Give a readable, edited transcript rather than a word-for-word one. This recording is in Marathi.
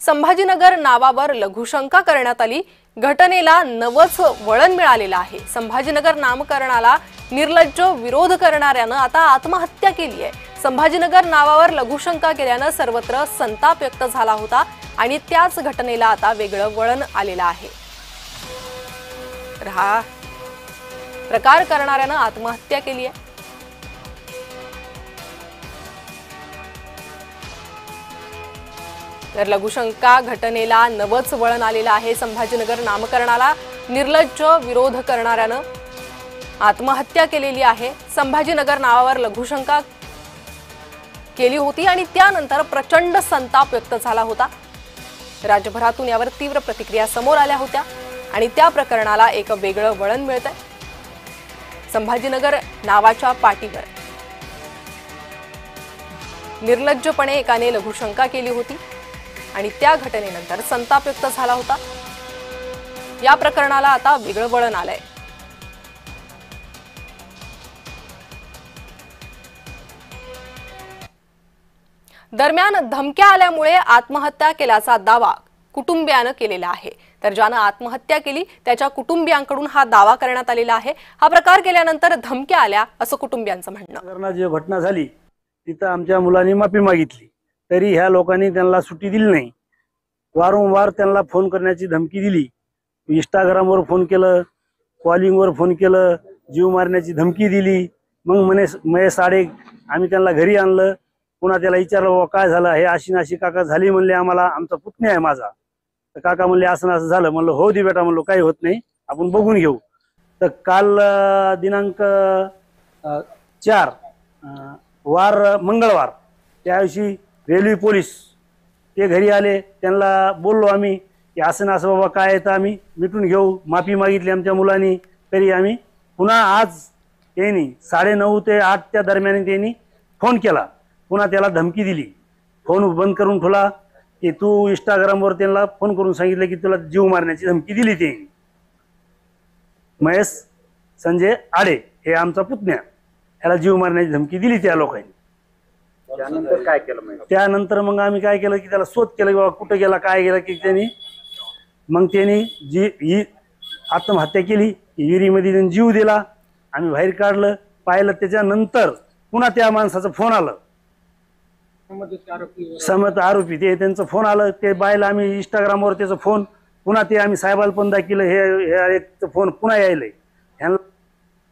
संभाजीनगर नावावर लघुशंका करण्यात आली। घटनेला नवच वळण मिळालेलं आहे। संभाजीनगर नामकरणाला निर्लज्ज विरोध करणाऱ्यानं आता आत्महत्या केली आहे। संभाजीनगर नावावर लघुशंका केल्यानं सर्वत्र संताप व्यक्त झाला होता आणि त्याच घटनेला आता वेगळं वळण आलेलं आहे। हा प्रकार करणाऱ्यानं आत्महत्या केली आहे। तर लघुशंका घटनेला नवच वळण आलेलं आहे। संभाजीनगर नामकरणाला निर्लज्ज विरोध करणाऱ्यानं आत्महत्या केलेली आहे। संभाजीनगर नावावर लघुशंका केली होती आणि त्यानंतर प्रचंड संताप व्यक्त झाला होता। राज्यभरातून यावर तीव्र प्रतिक्रिया समोर आल्या होत्या आणि त्या प्रकरणाला एक वेगळं वळण मिळतंय। संभाजीनगर नावाच्या पाठीवर निर्लज्जपणे एकाने लघुशंका केली होती आणि त्या घटनेनंतर संताप व्यक्त झाला होता। या प्रकरणाला आता वेगळं वळण आलंय। दरम्यान धमक्या आल्यामुळे आत्महत्या केल्याचा दावा कुटुंबियानं केलेला आहे। तर ज्यानं आत्महत्या केली त्याच्या कुटुंबियांकडून हा दावा करण्यात आलेला आहे। हा प्रकार केल्यानंतर धमक्या आल्या असं कुटुंबियांचं म्हणणं। जी घटना झाली तिथं आमच्या मुलांनी माफी मागितली तरी ह्या लोकांनी त्यांना सुट्टी दिली नाही। वारंवार त्यांना फोन करण्याची धमकी दिली। इंस्टाग्रामवर फोन केलं, कॉलिंगवर फोन केलं, जीव मारण्याची धमकी दिली। मग महेश साडे आम्ही त्यांना घरी आणलं। पुन्हा त्याला विचारलं बाबा काय झालं, हे अशी नाशी काका झाली म्हणले, आम्हाला आमचा पुतण्या आहे माझा। तर काका म्हणले असं असं झालं। म्हणलं हो दे बेटा, म्हणलो काही होत नाही, आपण बघून घेऊ। तर काल दिनांक 4 वार मंगळवार त्या दिवशी रेल्वे पोलीस ते घरी आले। त्यांना बोललो आम्ही की असं ना असं बाबा काय आहे, आम्ही मिटून घेऊ। माफी मागितली आमच्या मुलांनी तरी आम्ही पुन्हा आज त्यांनी 9:30 ते 8 त्या दरम्यान त्यांनी फोन केला। पुन्हा त्याला धमकी दिली, फोन बंद करून ठेवला की तू इंस्टाग्रामवर त्यांना फोन करून सांगितलं की तुला जीव मारण्याची धमकी दिली। त्यांनी महेश संजय आडे हे आमचा पुतण्या, ह्याला जीव मारण्याची धमकी दिली त्या लोकांनी। त्यानंतर काय केलं? त्यानंतर मग आम्ही काय केलं की त्याला शोध केला की बाबा कुठं गेला काय गेला की त्यांनी जी आत्महत्या केली। विहिरीमध्ये त्यांनी जीव दिला। आम्ही बाहेर काढलं, पाहिलं, त्याच्यानंतर पुन्हा त्या माणसाचा फोन आलं, समत आरोपी ते त्यांचं फोन आलं। ते बायला आम्ही इंस्टाग्रामवर त्याचं फोन पुन्हा ते आम्ही साहेबाला पण दाखिलं, हे फोन पुन्हा यायलंय।